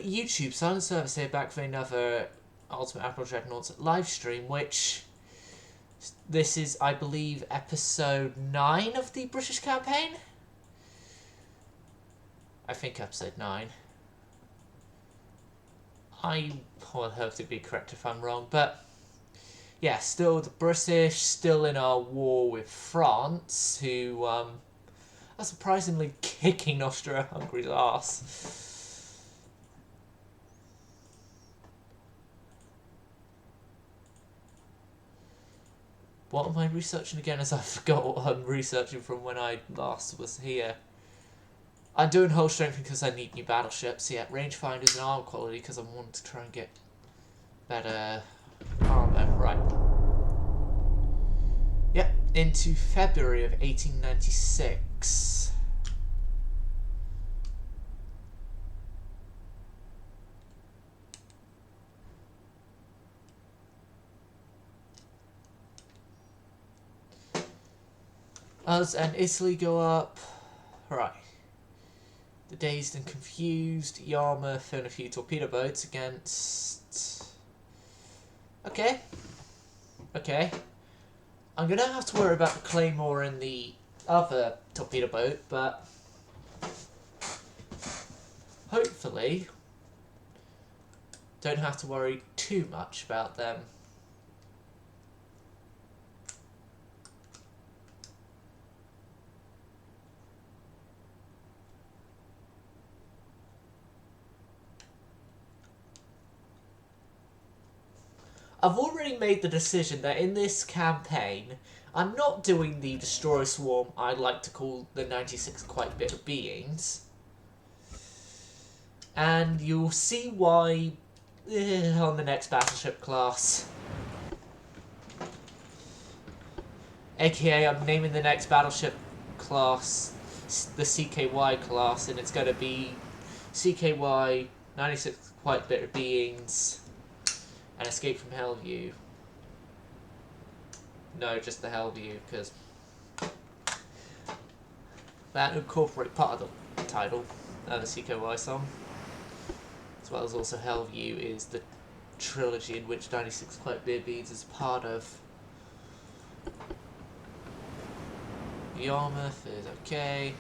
YouTube, Silent Service here, back for another Ultimate Admiral Dreadnoughts live stream, which this is, I believe, episode 9 of the British campaign? I think episode 9. I will have to be correct if I'm wrong, but yeah, still the British, still in our war with France, who are surprisingly kicking Austria-Hungary's ass. What am I researching again, as I forgot what I'm researching from when I last was here. I'm doing hull strength because I need new battleships. Yeah, rangefinders and armor quality because I want to try and get better armor. Right. Yep, into February of 1896. Us and Italy go up. Right. The Dazed and Confused, Yarmouth, and a few torpedo boats against... Okay. Okay. I'm going to have to worry about the Claymore and the other torpedo boat, but... hopefully... don't have to worry too much about them. I've already made the decision that in this campaign, I'm not doing the Destroyer Swarm I like to call the 96 Quite Bitter Beings. And you'll see why on the next battleship class. AKA, I'm naming the next battleship class the CKY class, and it's going to be CKY 96 Quite Bitter Beings. And Escape from Hellview. No, just the Hellview, because that incorporate part of the title, the CKY song. As well as also Hellview is the trilogy in which 96 Quite Bitter Beings is part of. Yarmouth is okay.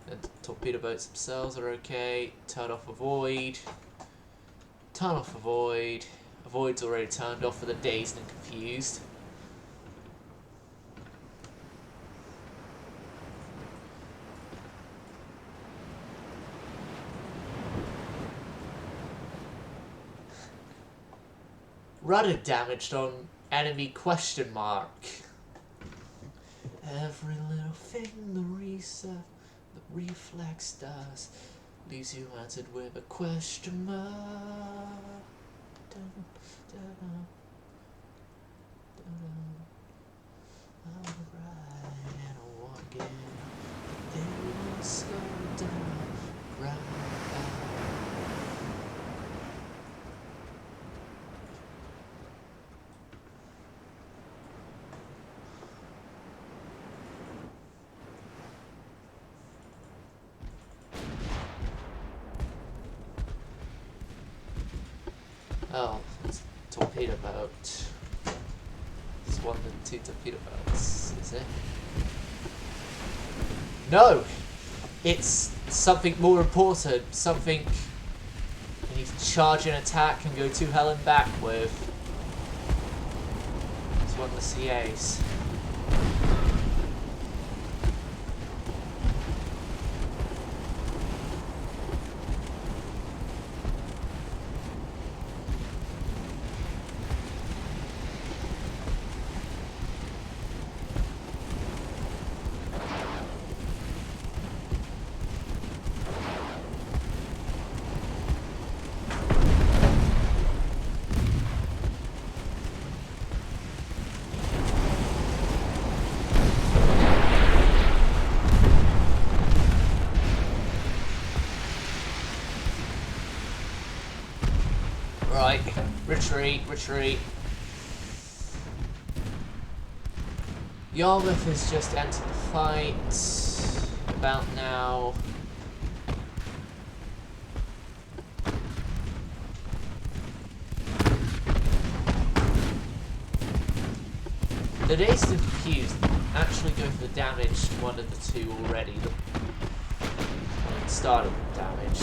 The torpedo boats themselves are okay. Turn off a void. Turn off a void. A void's already turned off for the Dazed and Confused. Rudder damaged on enemy question mark. Every little thing the reflex does leaves you answered with a question mark. Alright, walking, they will slow down, right. Oh, it's a torpedo boat. It's one of the 2 torpedo boats, is it? No! It's something more important. Something you need to charge an attack and go to hell and back with. It's one of the CAs. Right, retreat, retreat. Yarmouth has just entered the fight about now. The dazed and confused actually go for the damage one of the two already. The start of the damage.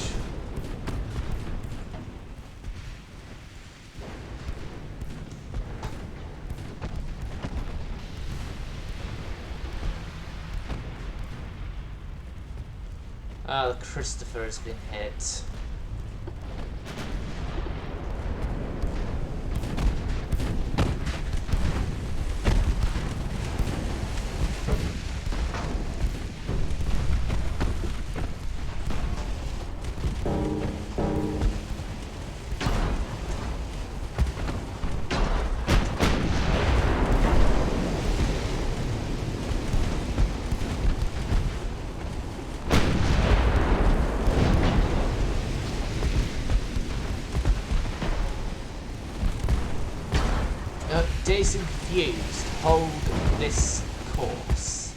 Ah, Christopher has been hit. Dazed and confused, hold this course.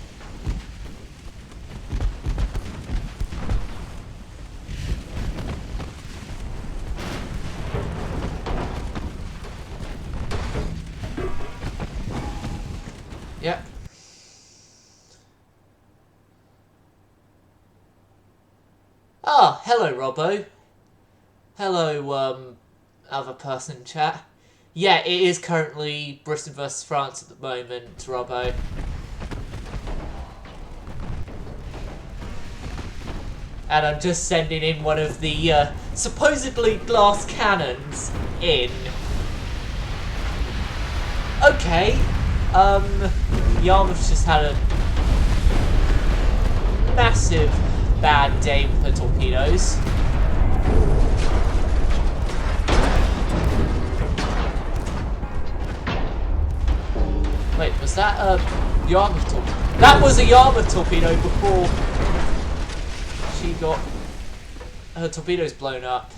Yep. Ah, hello Robbo. Hello, other person in chat. Yeah, it is currently Britain versus France at the moment, Robbo. And I'm just sending in one of the supposedly glass cannons in. Okay, Yarmouth's just had a massive bad day with her torpedoes. Wait, was that a Yarmouth torpedo? That was a Yarmouth torpedo before she got her torpedoes blown up.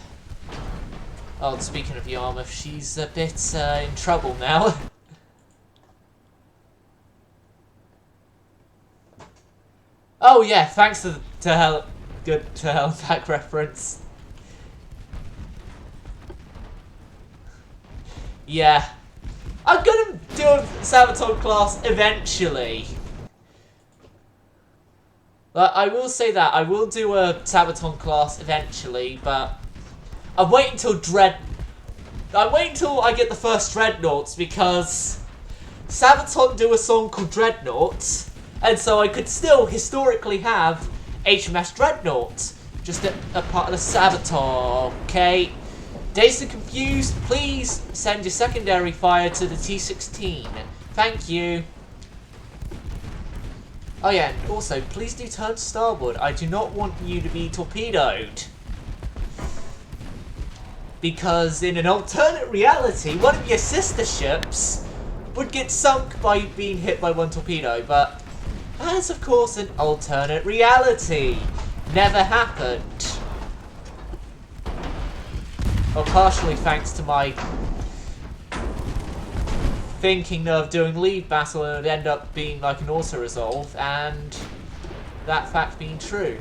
Oh, speaking of Yarmouth, she's a bit in trouble now. Oh yeah, thanks to Hell, good to Hell Back reference. Yeah. I'm gonna do a Sabaton class eventually. But I will say that I will do a Sabaton class eventually, but I'm waiting until I get the first dreadnoughts, because Sabaton do a song called Dreadnoughts, and so I could still historically have HMS Dreadnought, just a part of the Sabaton, okay? Dazed and confused, please send your secondary fire to the T-16. Thank you. Oh yeah, and also, please do turn to starboard. I do not want you to be torpedoed. Because in an alternate reality, one of your sister ships would get sunk by being hit by one torpedo, but that is of course an alternate reality. Never happened. Well, partially thanks to my thinking of doing lead battle, and it would end up being like an auto-resolve, and that fact being true.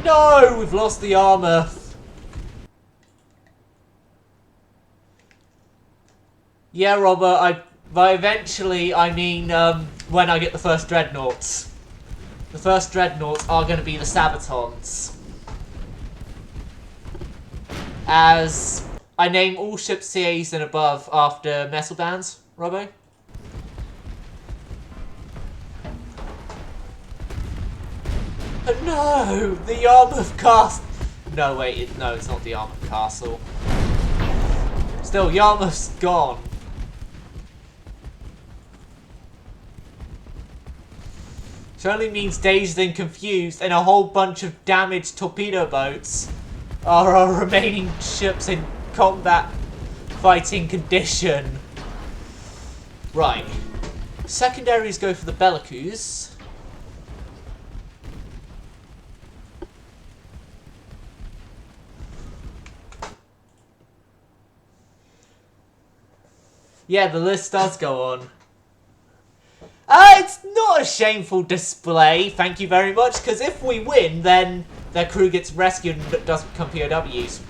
No! We've lost the armour! Yeah, Robert, by eventually, I mean when I get the first dreadnoughts. The first dreadnoughts are going to be the Sabatons. As I name all ships CAs and above after metal bands, Robbo. But no! The Yarmouth Castle! No, wait, no, it's not the Yarmouth Castle. Still, Yarmouth's gone. Which only means Dazed and Confused and a whole bunch of damaged torpedo boats are our remaining ships in combat fighting condition. Right. Secondaries go for the Bellicus. Yeah, the list does go on. It's not a shameful display, thank you very much, because if we win, then their crew gets rescued and doesn't become POWs.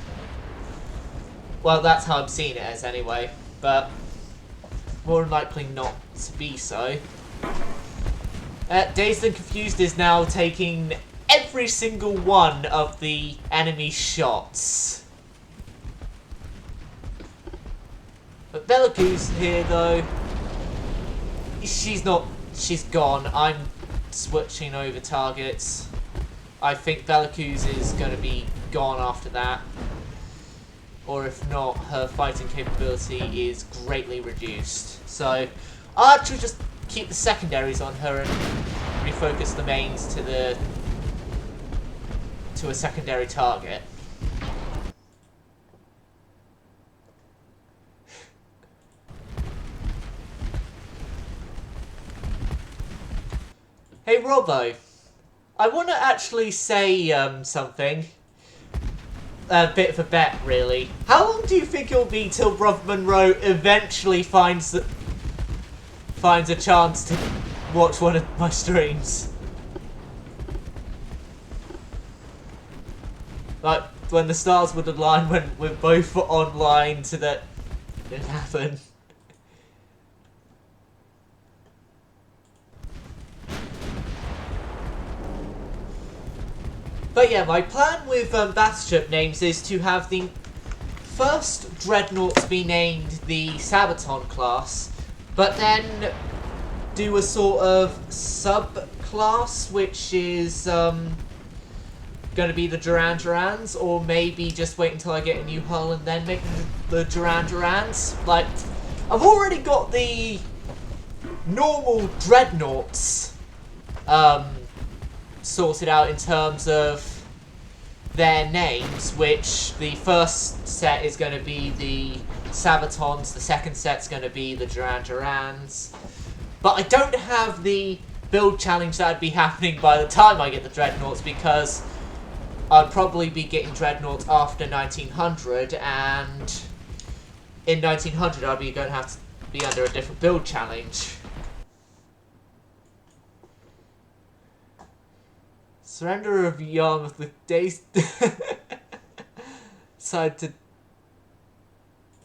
Well, that's how I'm seeing it as anyway, but more than likely not to be so. Dazed and Confused is now taking every single one of the enemy shots. But Bellicoo's here though. She's gone. I'm switching over targets. I think Bellicoo's is going to be gone after that. Or if not, her fighting capability is greatly reduced. So I'll actually just keep the secondaries on her and refocus the mains to a secondary target. Hey Robbo, I want to actually say something. A bit of a bet, really. How long do you think it'll be till Brother Monroe eventually finds a chance to watch one of my streams? Like, when the stars would align when we're both online so that it happened. But yeah, my plan with Battleship names is to have the first dreadnoughts be named the Sabaton class, but then do a sort of sub-class, which is going to be the Duran Durans, or maybe just wait until I get a new hull and then make the Duran Durans. Like, I've already got the normal dreadnoughts sorted out in terms of their names, which the first set is going to be the Sabatons, the second set's going to be the Duran Durans. But I don't have the build challenge that would be happening by the time I get the dreadnoughts, because I'd probably be getting dreadnoughts after 1900, and in 1900 I'd be going to have to be under a different build challenge. Surrender of Yarmouth with days. Decided to.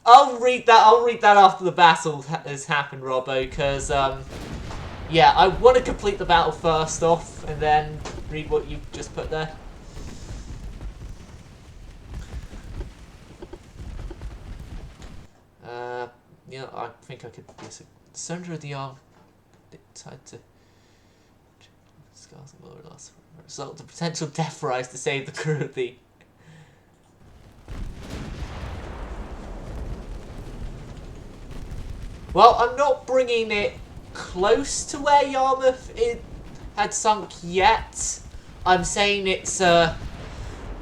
I'll read that after the battle has happened, Robbo, because yeah, I want to complete the battle first off, and then read what you just put there. Yeah, I think I could. Yes, surrender of the arm. Decided to. Scars of lower loss. Result the potential death rise to save the crew of the. Well, I'm not bringing it close to where Yarmouth had sunk yet. I'm saying it's a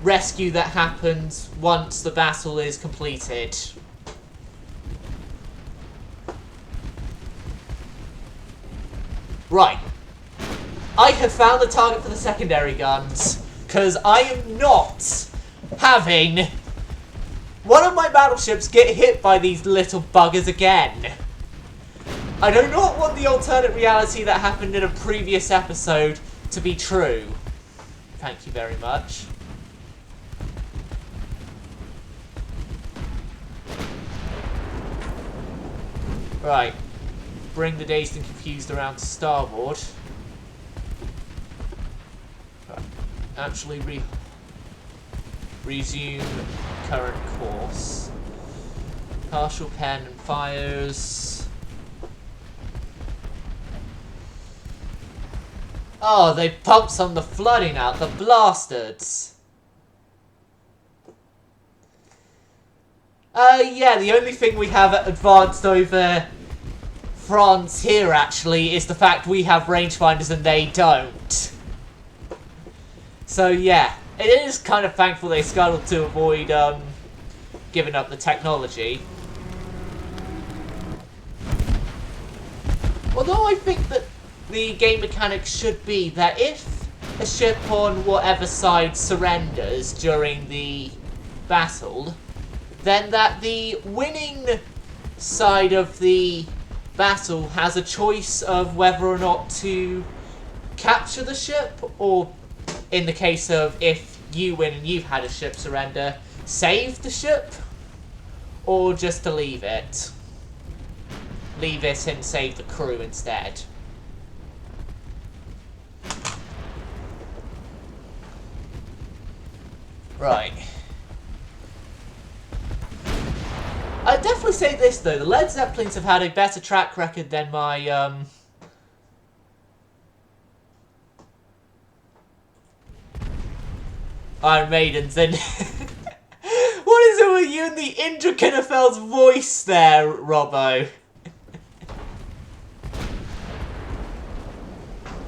rescue that happens once the battle is completed. Right. I have found the target for the secondary guns, because I am not having one of my battleships get hit by these little buggers again. I do not want the alternate reality that happened in a previous episode to be true. Thank you very much. Right. Bring the Dazed and Confused around to starboard. Actually resume current course. Partial pen and fires. Oh, they pumped some of the flooding out, the bastards. Yeah, the only thing we have advanced over France here, actually, is the fact we have rangefinders and they don't. So, yeah, it is kind of thankful they scuttled to avoid giving up the technology. Although I think that the game mechanics should be that if a ship on whatever side surrenders during the battle, then that the winning side of the battle has a choice of whether or not to capture the ship, or in the case of if you win and you've had a ship surrender, save the ship, or just to leave it. Leave it and save the crew instead. Right. I'd definitely say this though, the Led Zeppelins have had a better track record than my Iron Maidens, and what is it with you and the Indra Kinnefeld's voice there, Robbo?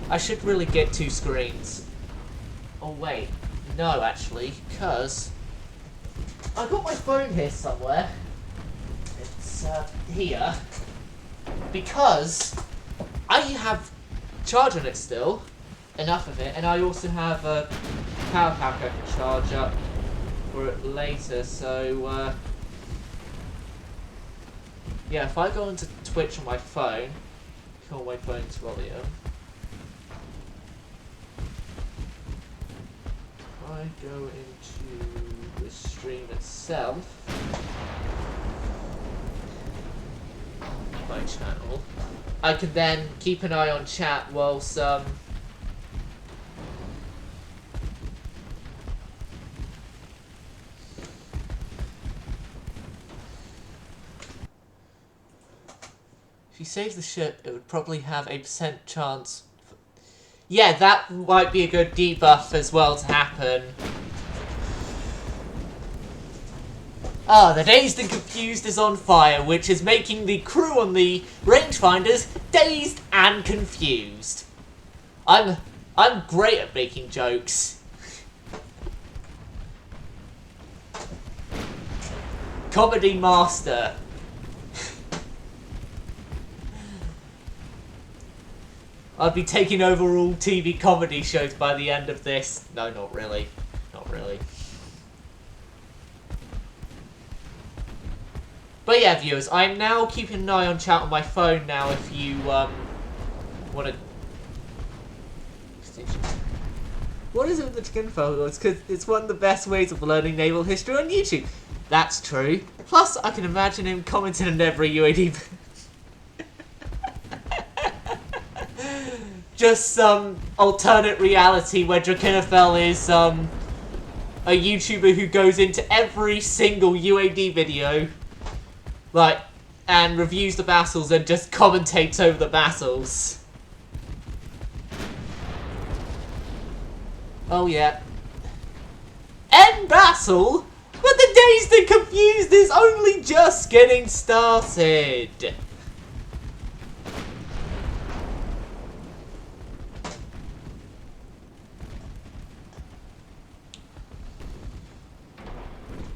I should really get 2 screens. Oh wait, no actually, because I got my phone here somewhere. It's here. Because I have charge on it still, enough of it, and I also have a power pack I can charge up for it later, so yeah, if I go into Twitch on my phone, kill my phone's volume, if I go into the stream itself, my channel, I can then keep an eye on chat whilst if you save the ship, it would probably have a % chance. Yeah, that might be a good debuff as well to happen. Ah, the Dazed and Confused is on fire, which is making the crew on the rangefinders dazed and confused. I'm great at making jokes. Comedy master. I'll be taking over all TV comedy shows by the end of this. No, not really. Not really. But yeah, viewers, I'm now keeping an eye on chat on my phone now if you want to... What is it with the chicken photos? Because it's one of the best ways of learning naval history on YouTube. That's true. Plus, I can imagine him commenting on every UAD... Just some alternate reality where Drakenafel is a YouTuber who goes into every single UAD video, like, and reviews the battles and just commentates over the battles. Oh yeah. End battle? But the Dazed and Confused is only just getting started.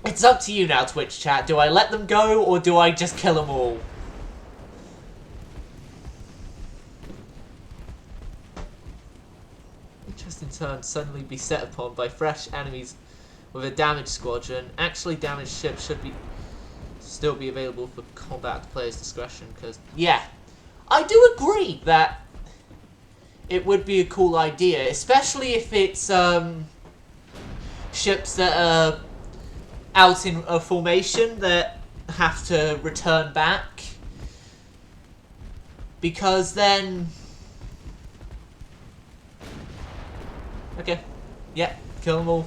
It's up to you now, Twitch chat. Do I let them go, or do I just kill them all? Interesting turn, suddenly be set upon by fresh enemies with a damaged squadron. Actually, damaged ships should still be available for combat at player's discretion, because, yeah. I do agree that it would be a cool idea, especially if it's, ships that are out in a formation that have to return back, because then okay, yeah, kill them all.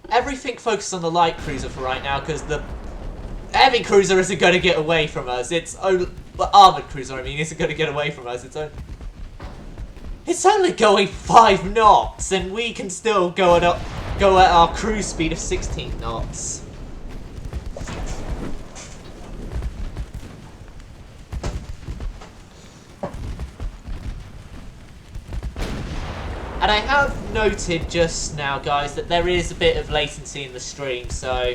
Everything focused on the light cruiser for right now, because the heavy cruiser isn't going to get away from us. It's only the armored cruiser, I mean, isn't going to get away from us. It's only going 5 knots, and we can still go at our cruise speed of 16 knots. And I have noted just now, guys, that there is a bit of latency in the stream, so...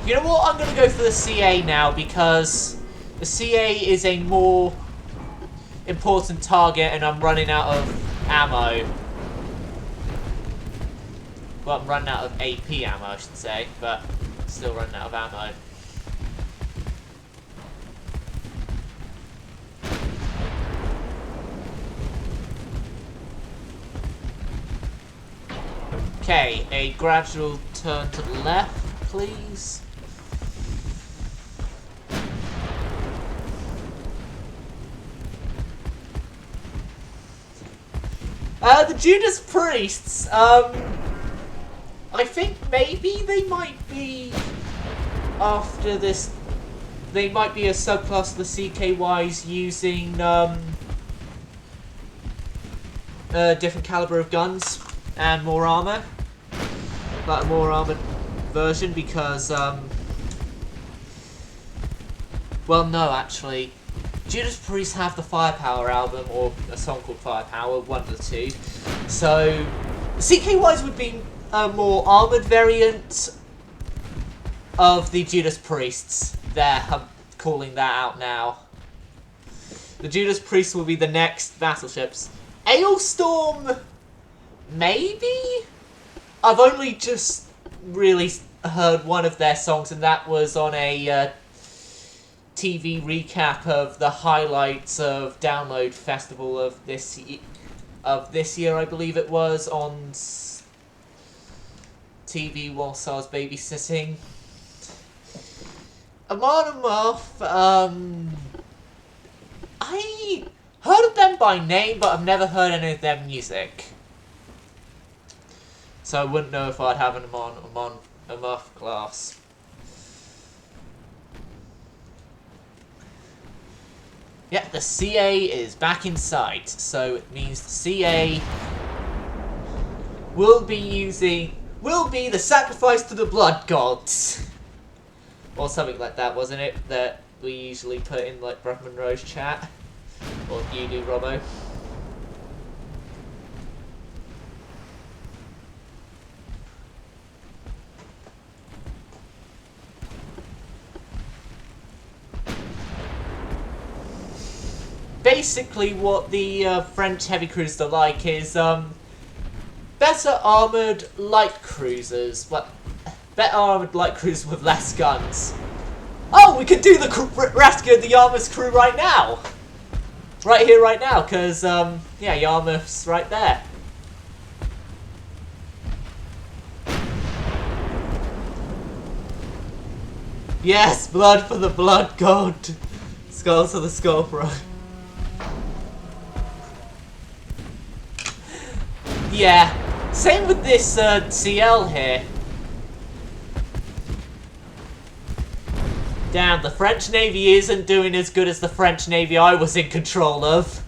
You know what? I'm going to go for the CA now, because the CA is a more important target and I'm running out of ammo. Well, I'm running out of AP ammo, I should say, but still running out of ammo. Okay, a gradual turn to the left, please. The Judas Priests, I think maybe they might be, after this, they might be a subclass of the CKYs using, a different caliber of guns and more armor. Like a more armored version, because, well, no, actually. Judas Priest have the Firepower album, or a song called Firepower, one of the two. So, CKYs would be a more armoured variant of the Judas Priests. There, I'm calling that out now. The Judas Priests will be the next battleships. Ailstorm, maybe? I've only just really heard one of their songs, and that was on a TV recap of the highlights of Download Festival of this year, I believe it was, on TV whilst I was babysitting. Amon Amarth, I heard of them by name, but I've never heard any of their music. So I wouldn't know if I'd have an Amon Amarth class. Yeah, the CA is back in sight, so it means the CA will be the sacrifice to the blood gods. Or something like that, wasn't it? That we usually put in, like, Brett Monroe's chat. Or you do, Robbo. Basically, what the French heavy cruisers are like is better armoured light cruisers. Well, better armoured light cruisers with less guns. Oh, we could do the rescue of the Yarmouth crew right now! Right here, right now, because, yeah, Yarmouth's right there. Yes, blood for the blood god. Skull for the skull, bro. Yeah, same with this CL here. Damn, the French Navy isn't doing as good as the French Navy I was in control of.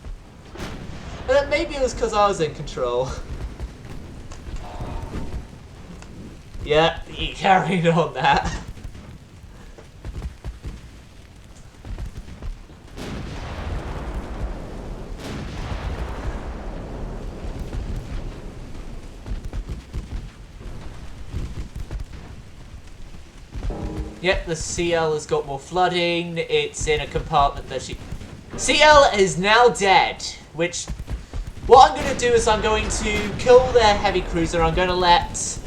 But then maybe it was because I was in control. Yeah, you carried on that. Yep, the CL has got more flooding. It's in a compartment that she... CL is now dead, which... What I'm going to do is I'm going to kill their heavy cruiser. I'm going to let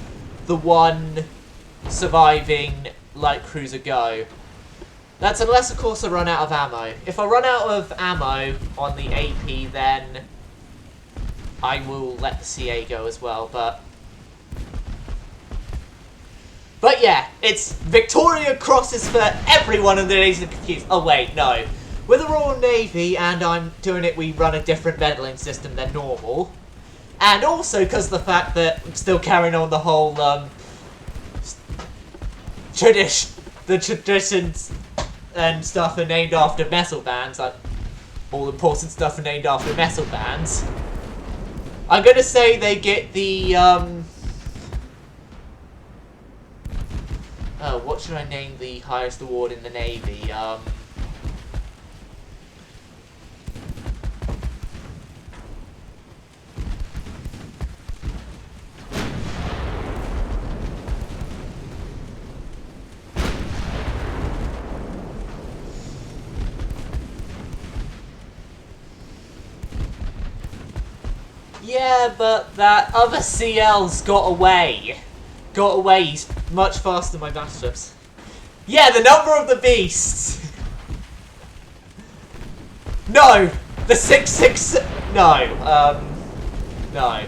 the one surviving light cruiser go. That's unless, of course, I run out of ammo. If I run out of ammo on the AP, then I will let the CA go as well, But yeah, it's Victoria Crosses for everyone in the Dazed and Confused. Oh wait, no. With the Royal Navy, and I'm doing it, we run a different medaling system than normal. And also because of the fact that I'm still carrying on the whole, traditions and stuff are named after metal bands, like, all important stuff are named after metal bands. I'm gonna say they get the, oh, what should I name the highest award in the Navy? Yeah, but that other CL's got away. Got away, he's much faster than my battleships. Yeah, the number of the beasts! No! The 666... No, no.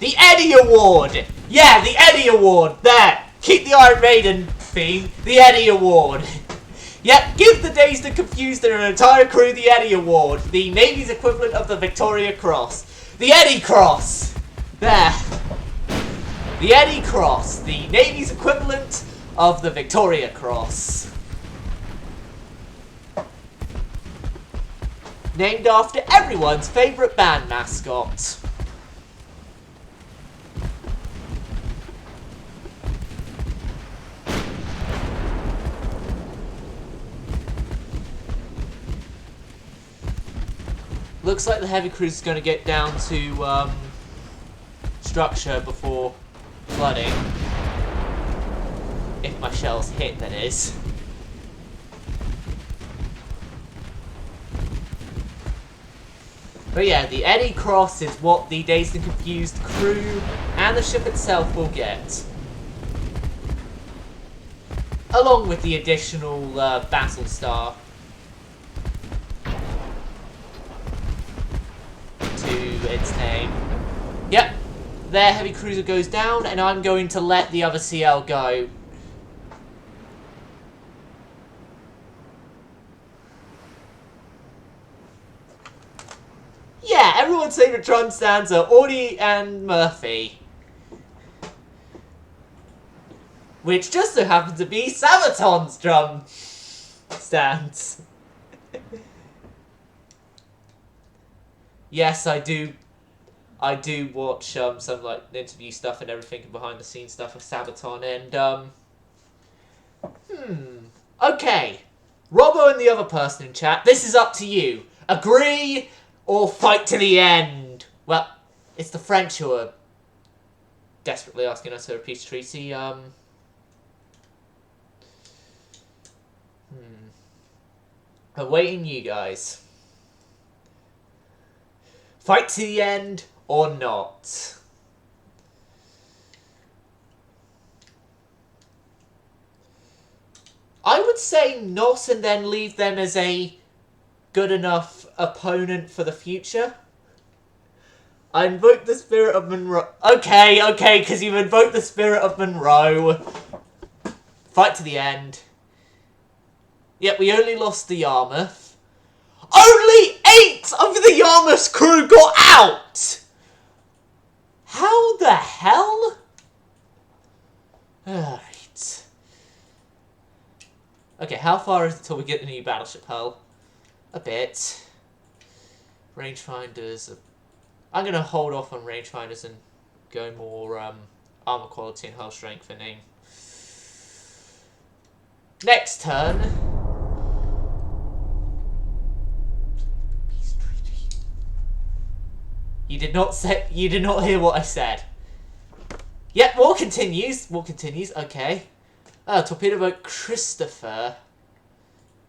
The Eddie Award! Yeah, the Eddie Award! There! Keep the Iron Maiden theme. The Eddie Award. Yep, give the Dazed and Confused and an entire crew the Eddie Award. The Navy's equivalent of the Victoria Cross. The Eddie Cross! There. The Eddie Cross. The Navy's equivalent of the Victoria Cross. Named after everyone's favourite band mascot. Looks like the heavy cruiser is going to get down to structure before flooding. If my shells hit, that is. But yeah, the Eddie Cross is what the Dazed and Confused crew and the ship itself will get. Along with the additional battle star to its name. Yep, their heavy cruiser goes down, and I'm going to let the other CL go. Yeah, everyone's favourite drum stands are Audie and Murphy. Which just so happen to be Sabaton's drum stands. Yes, I do watch some like interview stuff and everything and behind the scenes stuff of Sabaton, and okay. Robbo and the other person in chat, this is up to you. Agree or fight to the end? Well, it's the French who are desperately asking us for a peace treaty. Awaiting you guys. Fight to the end or not? I would say not, and then leave them as a good enough opponent for the future. I invoke the spirit of Monroe. Okay, because you've invoked the spirit of Monroe. Fight to the end. Yet we only lost the Yarmouth. Only 8 of the Yarmouth's crew got out! How the hell? Alright. Okay, how far is it till we get the new battleship hull? A bit. Rangefinders. I'm going to hold off on rangefinders and go more armor quality and hull strengthening. Next turn. You did not hear what I said. Yep, war continues. War continues. Okay. Torpedo boat Christopher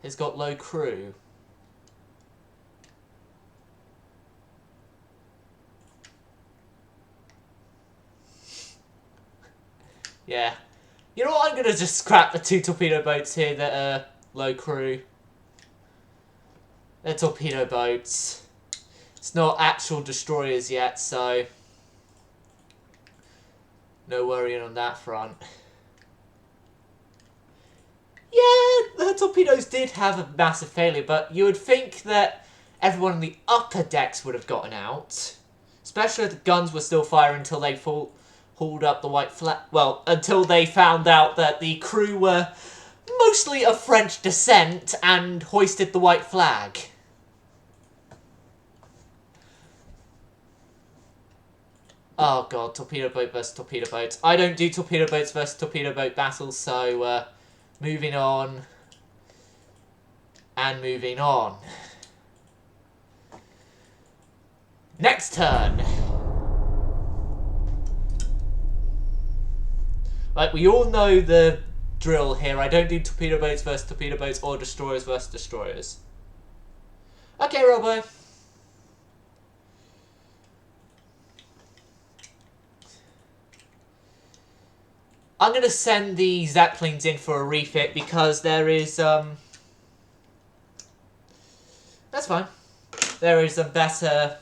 has got low crew. Yeah. You know what? I'm gonna just scrap the 2 torpedo boats here that are low crew. They're torpedo boats. It's not actual destroyers yet, so no worrying on that front. Yeah, the torpedoes did have a massive failure, but you would think that everyone on the upper decks would have gotten out. Especially if the guns were still firing until they hauled up the white flag. Well, until they found out that the crew were mostly of French descent and hoisted the white flag. Oh god, torpedo boat versus torpedo boat. I don't do torpedo boats versus torpedo boat battles, so moving on. And moving on. Next turn. Right, we all know the drill here. I don't do torpedo boats versus torpedo boats or destroyers versus destroyers. Okay, Robo. I'm going to send the Zeppelins in for a refit because there is, that's fine. There is some better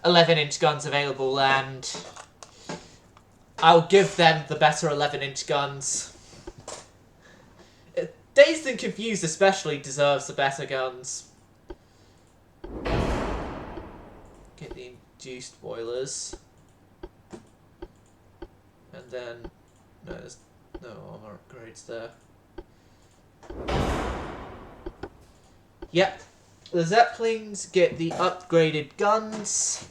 11-inch guns available, and I'll give them the better 11-inch guns. Dazed and Confused especially deserves the better guns. Get the induced boilers. And then, no, there's no armor upgrades there. Yep, the Zeppelins get the upgraded guns.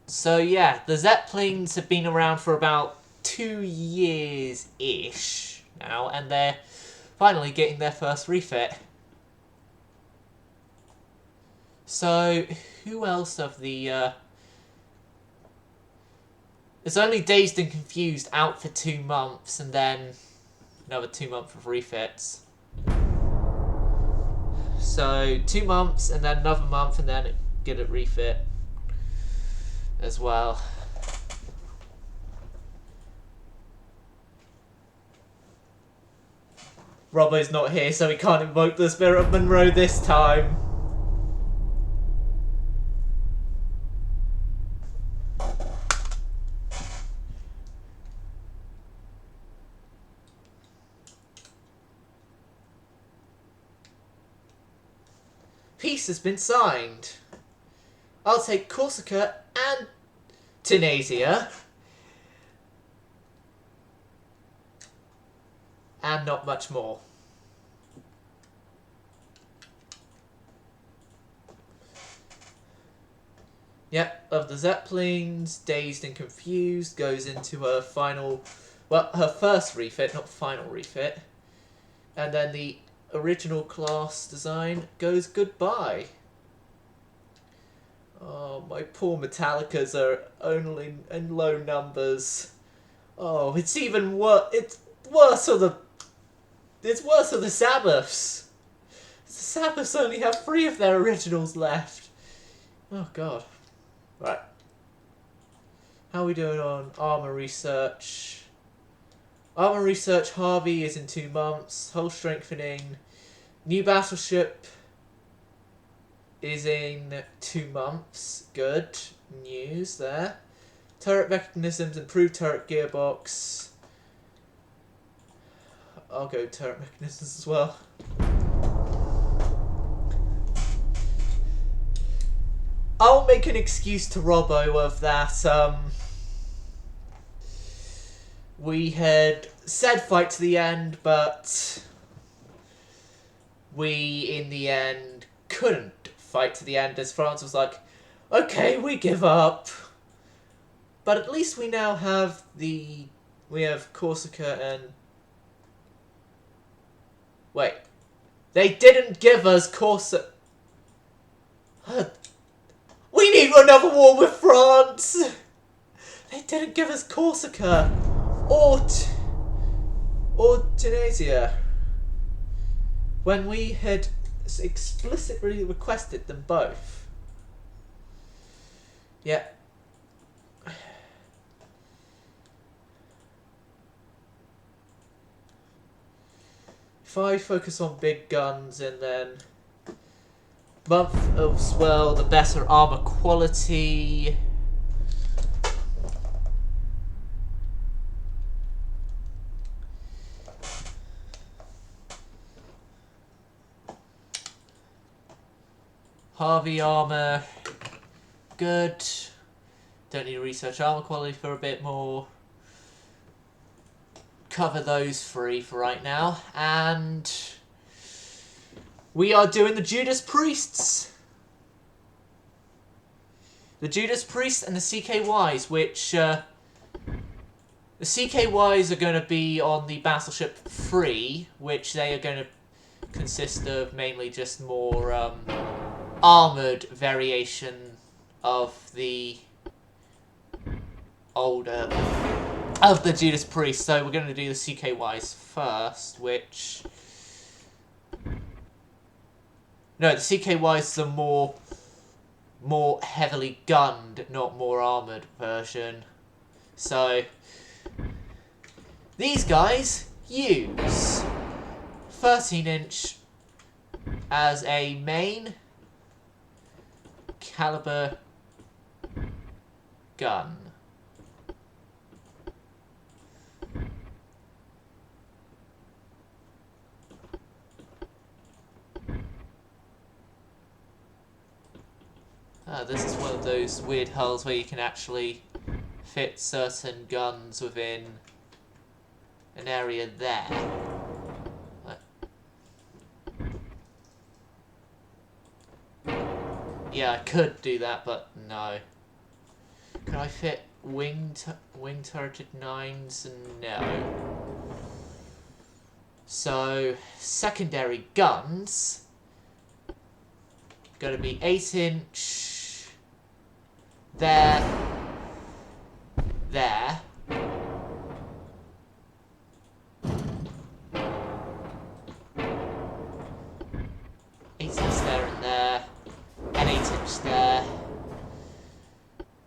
So yeah, the Zeppelins have been around for about 2 years-ish now, and they're finally getting their first refit. So, who else of the, It's only Dazed and Confused out for 2 months, and then another 2 months of refits. So, 2 months, and then another month, and then get it refit as well. Robbo's not here, so he can't invoke the Spirit of Monroe this time. Peace has been signed. I'll take Corsica and Tunisia. And not much more. Yep, of the Zeppelins, Dazed and Confused goes into her final, well, her first refit, not final refit. And then the original class design goes goodbye. Oh, my poor Metallicas are only in low numbers. Oh, it's even worse. It's worse for the Sabbaths. The Sabbaths only have 3 of their originals left. Oh god. Right. How are we doing on armor research? Armor research, Harvey is in 2 months. Hull strengthening. New battleship is in 2 months. Good news there. Turret mechanisms, improved turret gearbox. I'll go turret mechanisms as well. I'll make an excuse to Robbo of that, we had said fight to the end, but we, in the end, couldn't fight to the end, as France was like, okay, we give up. But at least we now have we have Corsica and... Wait. They didn't give us Corsica... We need another war with France! They didn't give us Corsica or Tunisia when we had explicitly requested them both. Yeah. If I focus on big guns and then month as well, the better armor quality. Harvey armor, good. Don't need to research armor quality for a bit more. Cover those 3 for right now, and we are doing the Judas Priests. The Judas Priests and the CKYs, which the CKYs are going to be on the Battleship 3, which they are going to consist of mainly just more armoured variation of the older of the Judas Priest. So we're going to do the CKYs first, which... No, the CKYs are more heavily gunned, not more armoured version. So, these guys use 13-inch as a main caliber gun. This is one of those weird hulls where you can actually fit certain guns within an area there. Yeah, I could do that, but no. Can I fit wing turreted 9s? No. So, secondary guns. Going to be 8-inch. There. 8-inch there and there. And 8-inch there.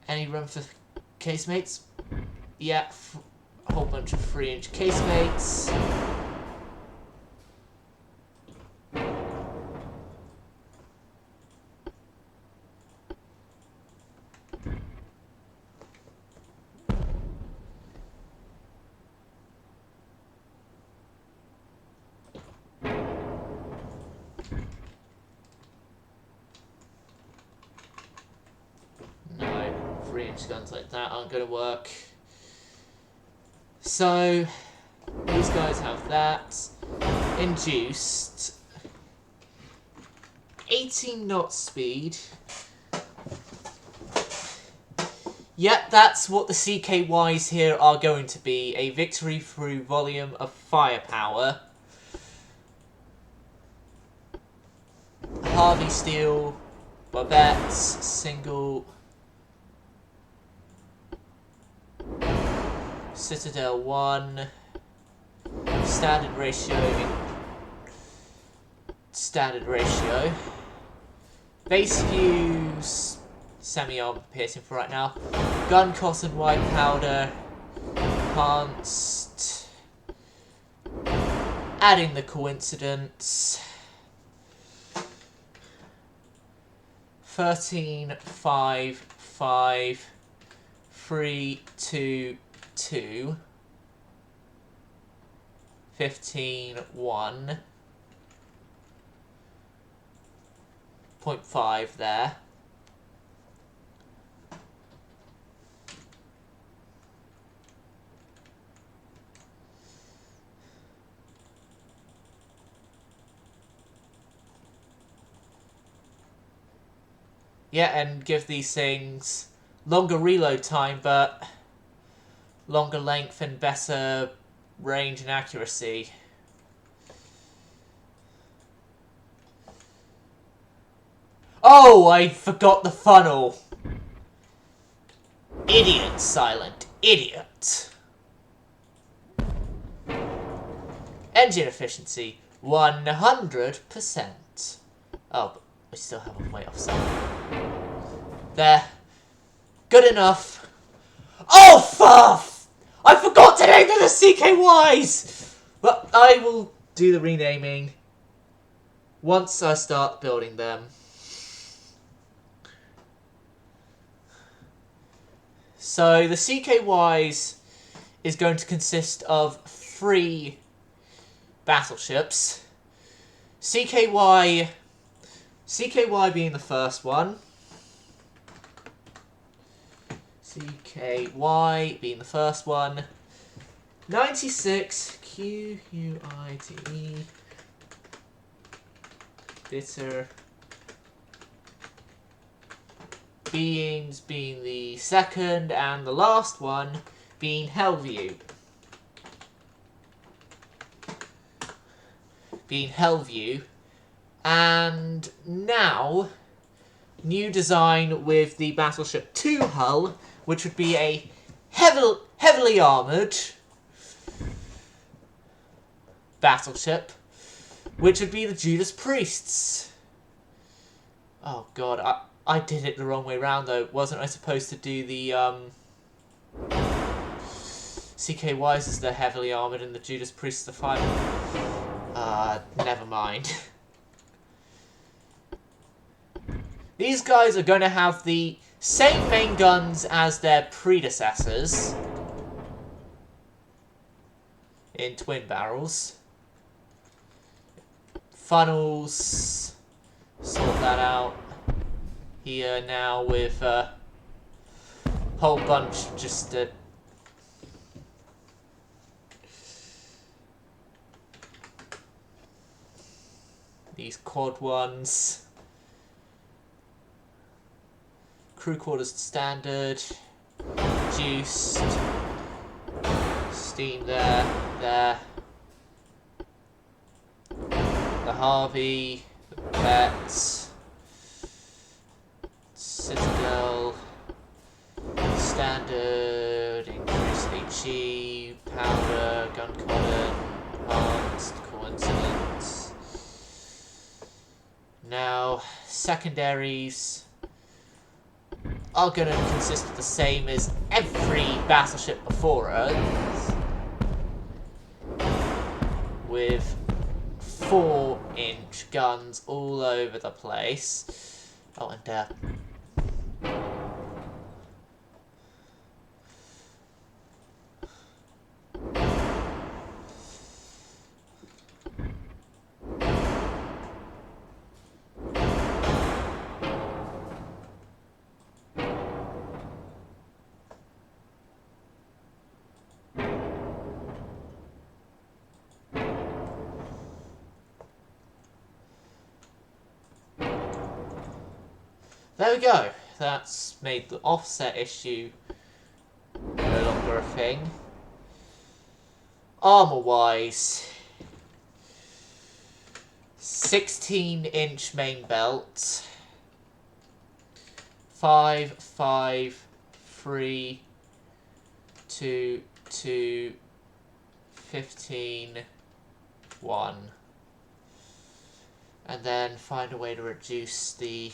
Any room for casemates? Yeah, a whole bunch of 3-inch casemates. No, 3-inch guns like that aren't going to work. So, these guys have that. Induced. 18 knot speed. Yep, that's what the CKYs here are going to be. A victory through volume of firepower. Harvey Steel, Barbettes, single. Citadel 1. Standard ratio. Base fuse. Semi-armor piercing for right now. Gun cotton white powder. Enhanced. Adding the coincidence. 13, 5, 5, 3, 2, 2. 15, 1. 0.5 there. Yeah, and give these things longer reload time, but longer length and better range and accuracy. Oh, I forgot the funnel. Idiot, Silent. Idiot. Engine efficiency, 100%. Oh, but we still have a way off somewhere. There. Good enough. Oh, fuff! I forgot to name them the CKYs! Well, I will do the renaming once I start building them. So, the CKYs is going to consist of 3 battleships. CKY being the first one. CKY being the first one. 96 QUITE. Bitter. Beams being the second, and the last one being Hellview. And now, new design with the Battleship 2 hull, which would be a heavily armoured battleship, which would be the Judas Priests. Oh god, I did it the wrong way round though. Wasn't I supposed to do the CKYs as the heavily armoured and the Judas Priests the final? Never mind. These guys are going to have the same main guns as their predecessors in twin barrels. Funnels, sort that out. Here now with a whole bunch just these quad ones. Crew quarters standard, reduced, steam there. The Harvey, the Pet, Citadel, standard, increased HE, powder, gun cotton, enhanced, coincidence. Now, secondaries are going to consist of the same as every battleship before us, with 4-inch guns all over the place. Oh, and there we go. That's made the offset issue no longer a thing. Armour-wise, 16-inch main belt, 5, 5, 3, 2, 2, 15, 1. And then find a way to reduce the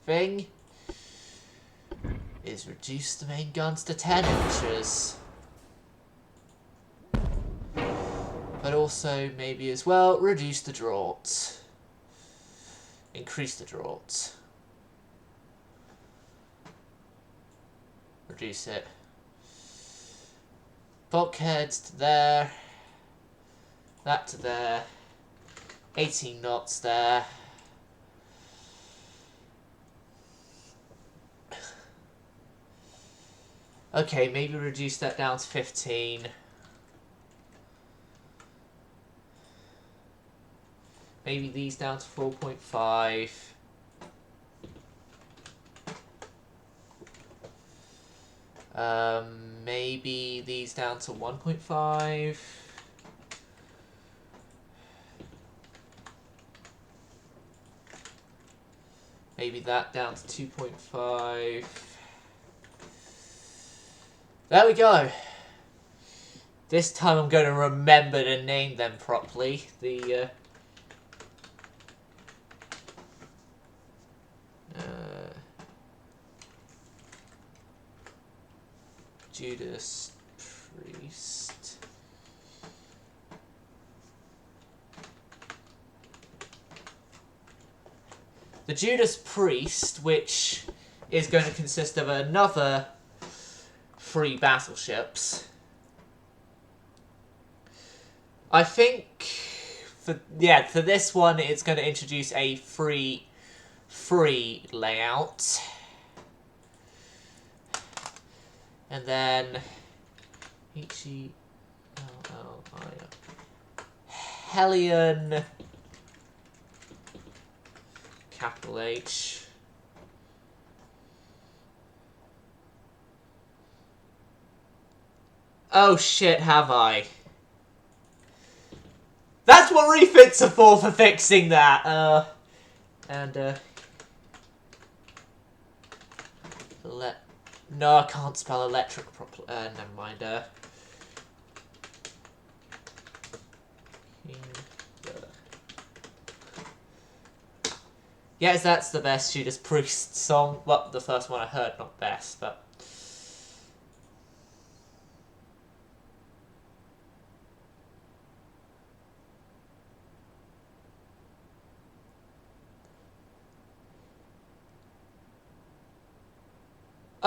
thing is reduce the main guns to 10 inches. But also maybe as well reduce the draught. Increase the draught. Reduce it. Bulkheads to there. That to there. 18 knots there. Okay, maybe reduce that down to 15. Maybe these down to 4.5. Maybe these down to 1.5. Maybe that down to 2.5. There we go. This time I'm going to remember to name them properly. The Judas Priest. The Judas Priest, which is going to consist of another 3 battleships. I think for this one it's going to introduce a free layout. And then Hellion, capital H. Oh shit, have I? That's what refits are for fixing that. And No, I can't spell electric properly. Never mind. Yes, that's the best Judas Priest song. Well, the first one I heard, not best, but...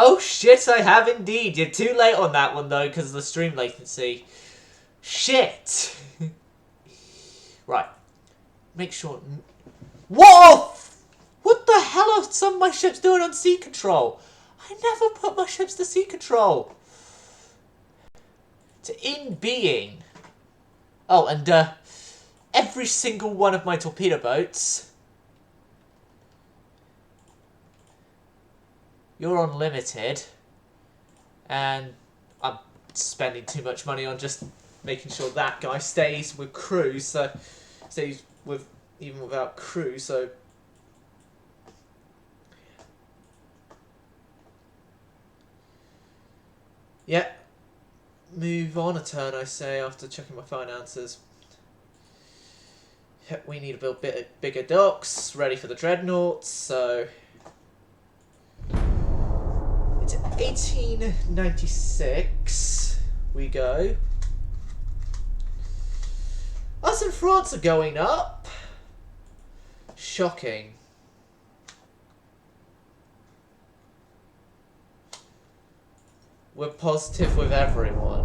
Oh shit, I have indeed. You're too late on that one though, because of the stream latency. Shit! Right. Make sure... Whoa! What the hell are some of my ships doing on sea control? I never put my ships to sea control. To in being. Oh, and every single one of my torpedo boats... You're on limited. And I'm spending too much money on just making sure that guy stays with crew, so... Stays with... even without crew, so... Yeah. Move on a turn, I say, after checking my finances. Yep, we need to build bigger docks, ready for the dreadnoughts, so... It's 1896, we go. Us and France are going up. Shocking. We're positive with everyone.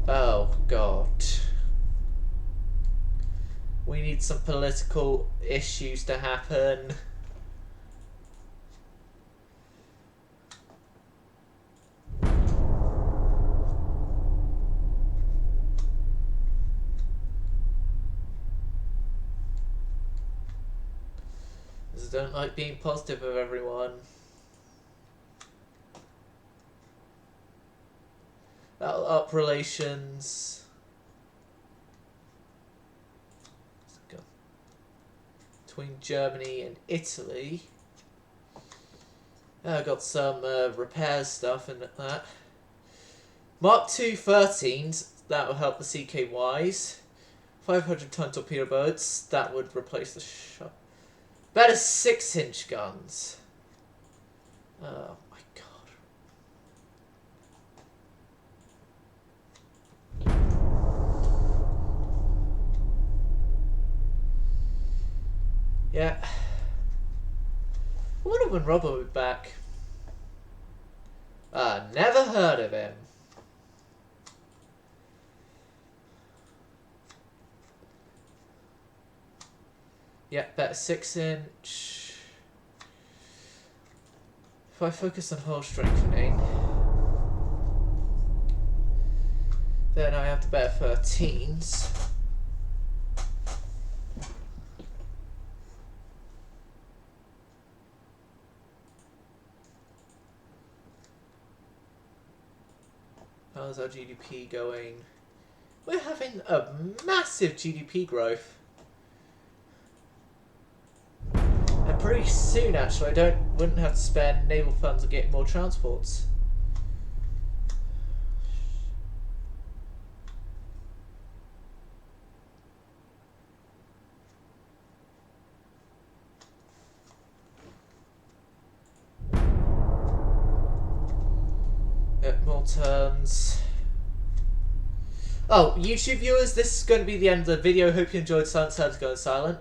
Oh, God. We need some political issues to happen. I don't like being positive with everyone. That'll up relations. Between Germany and Italy. I got some repair stuff and that. Mark II 13s, that will help the CKYs. 500-ton torpedo boats, that would replace the shot. Better 6-inch guns. Oh my god. Yeah. I wonder when Robert will be back. Never heard of him. Yeah, better 6-inch. If I focus on hull strengthening, then I have the better 13s. How's our GDP going? We're having a massive GDP growth. And pretty soon, actually, I wouldn't have to spend naval funds on getting more transports. More turns. Oh, YouTube viewers, this is going to be the end of the video. Hope you enjoyed Silent Sounds Going Silent.